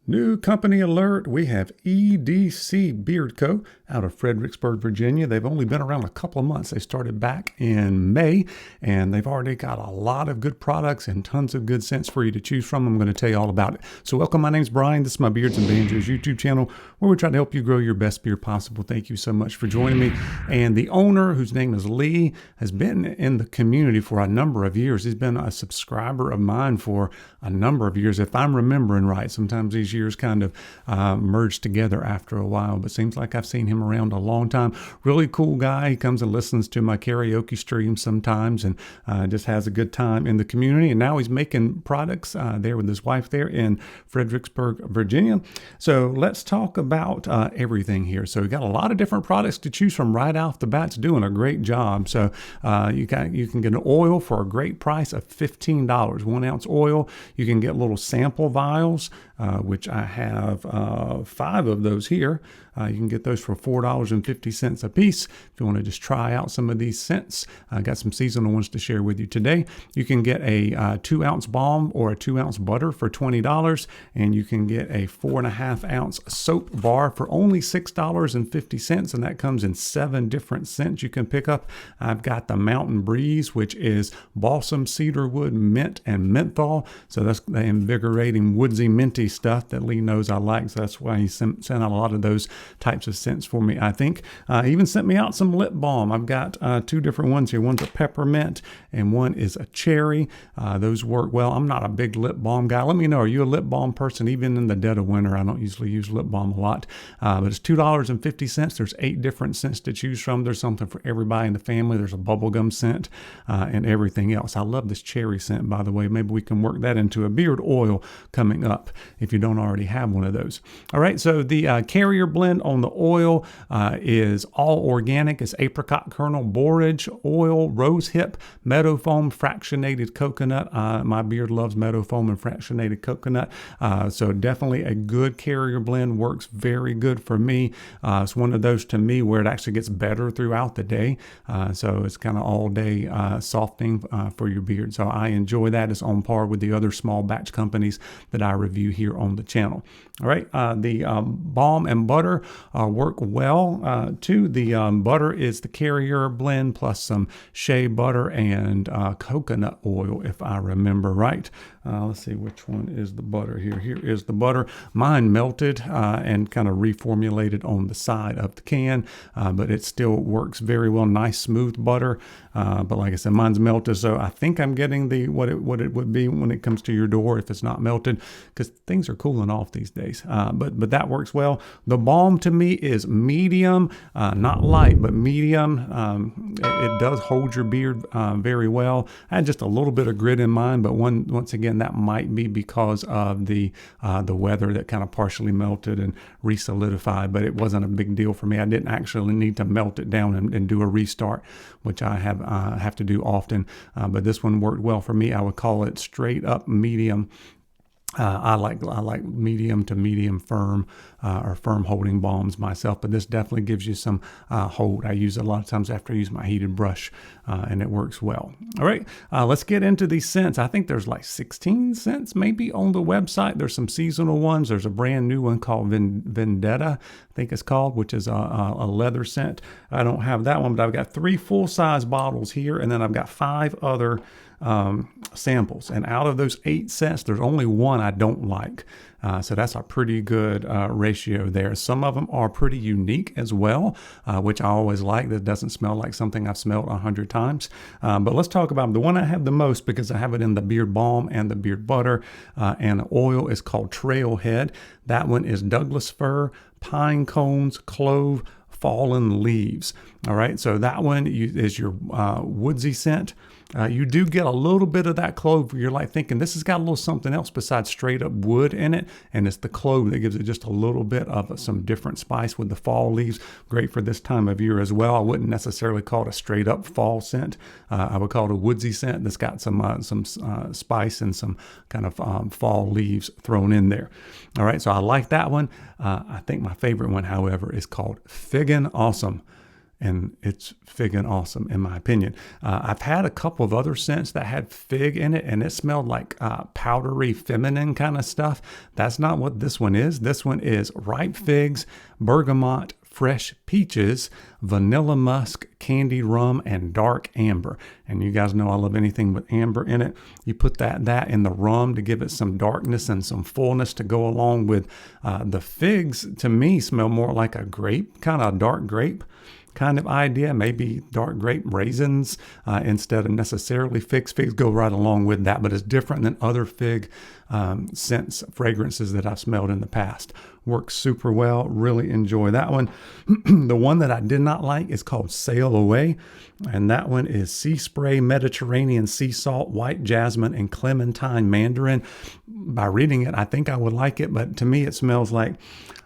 New company alert. We have EDC Beard Co. out of Fredericksburg, Virginia. They've only been around a couple of months. They started back in May, and they've already got a lot of good products and tons of good scents for you to choose from. I'm going to tell you all about it. So welcome. My name's Brian. This is my Beards and Banjos YouTube channel where we try to help you grow your best beard possible. Thank you so much for joining me. And the owner, whose name is Lee, has been in the community for a number of years. He's been a subscriber of mine for a number of years, if I'm remembering right. Sometimes these years kind of merged together after a while, but seems like I've seen him around a long time. Really cool guy. He comes and listens to my karaoke streams sometimes and just has a good time in the community. And now he's making products there with his wife there in Fredericksburg, Virginia. So let's talk about everything here. So we got a lot of different products to choose from right off the bat. It's doing a great job. So you can get an oil for a great price of $15, 1 ounce oil. You can get little sample vials, which I have 5 of those here. You can get those for $4.50 a piece. If you want to just try out some of these scents, I got some seasonal ones to share with you today. You can get a 2 ounce balm or a 2 ounce butter for $20, and you can get a 4.5 ounce soap bar for only $6.50, and that comes in 7 different scents you can pick up. I've got the Mountain Breeze, which is balsam, cedarwood, mint, and menthol. So that's the invigorating, woodsy, minty stuff that Lee knows I like. So that's why he sent out a lot of those types of scents for me, I think. He even sent me out some lip balm. I've got 2 different ones here. One's a peppermint and one is a cherry. Those work well. I'm not a big lip balm guy. Let me know, are you a lip balm person? Even in the dead of winter, I don't usually use lip balm a lot. But it's $2.50. There's 8 different scents to choose from. There's something for everybody in the family. There's a bubblegum scent and everything else. I love this cherry scent, by the way. Maybe we can work that into a beard oil coming up if you don't already have one of those. All right, so the carrier blend on the oil is all organic. It's apricot kernel, borage oil, rose hip, meadow foam, fractionated coconut. My beard loves meadow foam and fractionated coconut. So definitely a good carrier blend, works very good for me. It's one of those to me where it actually gets better throughout the day. So it's kind of all day softening for your beard. So I enjoy that. It's on par with the other small batch companies that I review here on the channel. All right, the balm and butter work well too. The butter is the carrier blend plus some shea butter and coconut oil, if I remember right. Let's see, which one is the butter here. Here is the butter. Mine melted and kind of reformulated on the side of the can, but it still works very well. Nice smooth butter. But like I said, mine's melted, so I think I'm getting the what it would be when it comes to your door if it's not melted, because things are cooling off these days. But that works well. The balm to me is medium, not light, but medium. It does hold your beard very well. I had just a little bit of grit in mine, but once again, that might be because of the weather that kind of partially melted and re-solidified, but it wasn't a big deal for me. I didn't actually need to melt it down and do a restart, which I have to do often. But this one worked well for me. I would call it straight up medium. I like medium to medium firm or firm holding balms myself, but this definitely gives you some hold. I use it a lot of times after I use my heated brush, and it works well. All right, let's get into these scents. I think there's like 16 scents maybe on the website. There's some seasonal ones. There's a brand new one called Vendetta, I think it's called, which is a leather scent. I don't have that one, but I've got 3 full-size bottles here, and then I've got 5 other samples, and out of those 8 scents, there's only 1 I don't like. So that's a pretty good ratio there. Some of them are pretty unique as well, which I always like. That doesn't smell like something I've smelled 100 times. But let's talk about the one I have the most, because I have it in the beard balm and the beard butter, and the oil is called Trailhead. That one is Douglas fir, pine cones, clove, fallen leaves. All right, so that one is your woodsy scent. You do get a little bit of that clove. You're like thinking this has got a little something else besides straight up wood in it, and it's the clove that gives it just a little bit of some different spice with the fall leaves. Great for this time of year as well. I wouldn't necessarily call it a straight up fall scent. I would call it a woodsy scent that's got some spice and some kind of fall leaves thrown in there. All right, so I like that one. I think my favorite one, however, is called Figgin' Awesome. and it's figgin' awesome in my opinion. I've had a couple of other scents that had fig in it, and it smelled like powdery feminine kind of stuff. That's not what this one is. This one is ripe figs, bergamot, fresh peaches, vanilla musk, candied rum, and dark amber. And you guys know I love anything with amber in it. You put that in the rum to give it some darkness and some fullness to go along with the figs. To me, smell more like a grape, kind of a dark grape kind of idea, maybe dark grape raisins instead of necessarily figs. Figs go right along with that, but it's different than other fig scents, fragrances that I've smelled in the past. Works super well. Really enjoy that one. The one that I did not like is called Sail Away, and that one is sea spray, Mediterranean sea salt, white jasmine, and clementine mandarin. By reading it, I think I would like it, but to me it smells like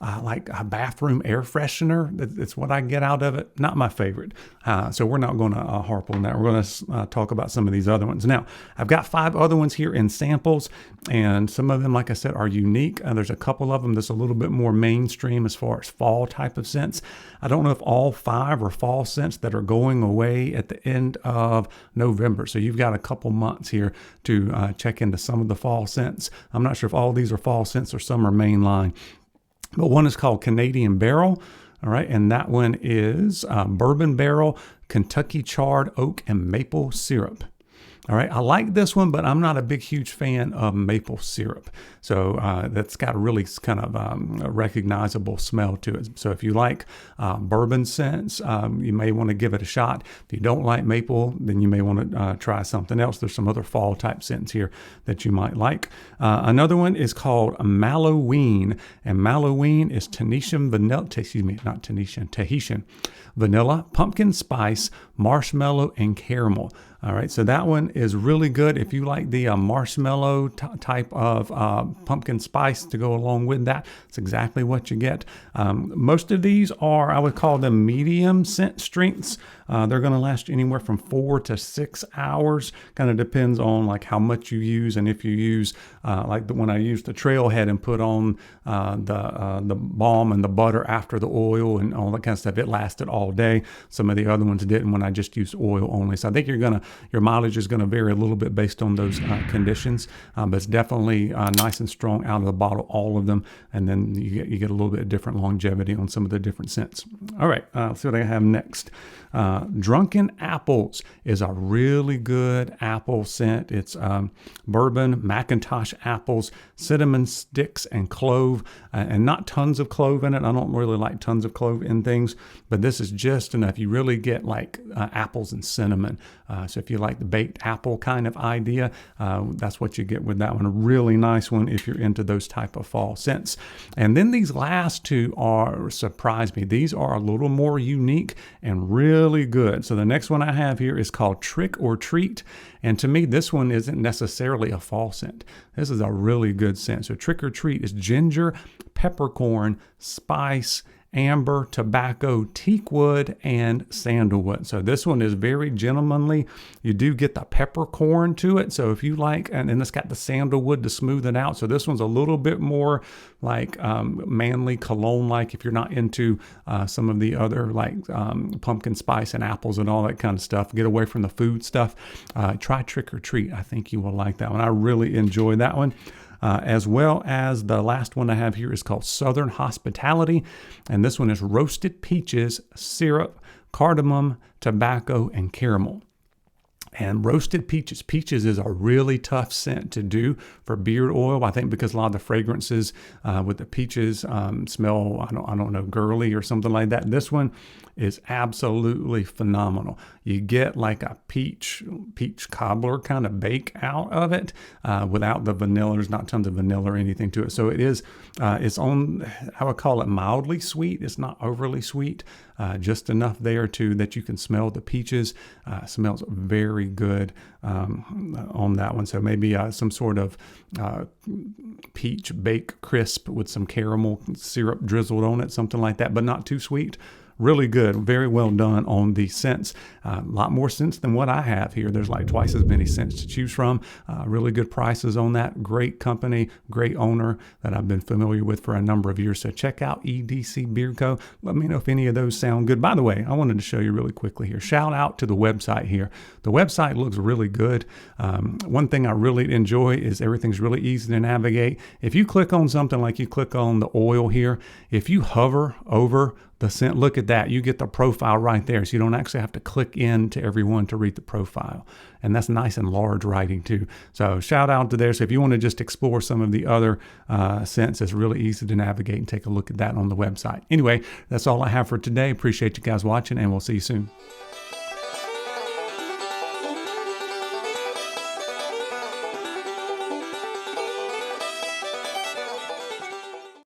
a bathroom air freshener. It's what I get out of it. Not my favorite. So we're not going to harp on that. We're going to talk about some of these other ones. Now, I've got 5 other ones here in samples, and some of them, like I said, are unique. There's a couple of them that's a little bit more mainstream as far as fall type of scents. I don't know if all 5 are fall scents that are going away at the end of November. So you've got a couple months here to check into some of the fall scents. I'm not sure if all these are fall scents or some are mainline. But one is called Canadian Barrel, all right, and that one is bourbon barrel, Kentucky charred oak, and maple syrup. All right, I like this one, but I'm not a huge fan of maple syrup. So that's got a really kind of a recognizable smell to it. So if you like bourbon scents, you may want to give it a shot. If you don't like maple, then you may want to try something else. There's some other fall type scents here that you might like. Another one is called Malloween, and Malloween is Tahitian vanilla, pumpkin spice, marshmallow, and caramel. All right, so that one is really good. If you like the marshmallow type of pumpkin spice to go along with that, it's exactly what you get. Most of these are, I would call them medium scent strengths. They're going to last anywhere from 4 to 6 hours. Kind of depends on like how much you use, and if you use like the one I used the Trailhead and put on the balm and the butter after the oil and all that kind of stuff, it lasted all day. Some of the other ones didn't when I just used oil only. So I think your mileage is going to vary a little bit based on those conditions, but it's definitely nice and strong out of the bottle, all of them, and then you get a little bit of different longevity on some of the different scents. All right, let's see what I have next. Drunken Apples is a really good apple scent. It's bourbon, Macintosh apples, cinnamon sticks, and clove, and not tons of clove in it. I don't really like tons of clove in things, but this is just enough. You really get like apples and cinnamon. So if you like the baked apple kind of idea, that's what you get with that one. A really nice one if you're into those type of fall scents. And then these last 2 surprise me. These are a little more unique and really good. So the next one I have here is called Trick or Treat. And to me, this one isn't necessarily a fall scent. This is a really good scent. So Trick or Treat is ginger, peppercorn, spice, amber, tobacco, teakwood, and sandalwood. So this one is very gentlemanly. You do get the peppercorn to it. So if you like, and then it's got the sandalwood to smooth it out. So this one's a little bit more like manly cologne-like if you're not into some of the other like pumpkin spice and apples and all that kind of stuff. Get away from the food stuff. Try Trick or Treat. I think you will like that one. I really enjoy that one. As well as the last one I have here is called Southern Hospitality. And this one is roasted peaches, syrup, cardamom, tobacco, and caramel. And roasted peaches. Peaches is a really tough scent to do for beard oil. I think because a lot of the fragrances with the peaches smell, I don't know, girly or something like that. This one is absolutely phenomenal. You get like a peach cobbler kind of bake out of it without the vanilla. There's not tons of vanilla or anything to it. So it is, it's on, I would call it mildly sweet. It's not overly sweet. Just enough there too that you can smell the peaches. Smells very good on that one. So maybe some sort of peach bake crisp with some caramel syrup drizzled on it, something like that, but not too sweet. really good, very well done on the scents. A lot more scents than what I have here. There's like twice as many scents to choose from. Really good prices on that. Great company, great owner that I've been familiar with for a number of years. So check out EDC Beard Co. Let me know if any of those sound good. By the way, I wanted to show you really quickly here. Shout out to the website here. The website looks really good. One thing I really enjoy is everything's really easy to navigate. If you click on something like you click on the oil here, if you hover over the scent, look at that. You get the profile right there. So you don't actually have to click into everyone to read the profile. And that's nice and large writing too. So shout out to there. So if you want to just explore some of the other scents, it's really easy to navigate and take a look at that on the website. Anyway, that's all I have for today. Appreciate you guys watching, and we'll see you soon.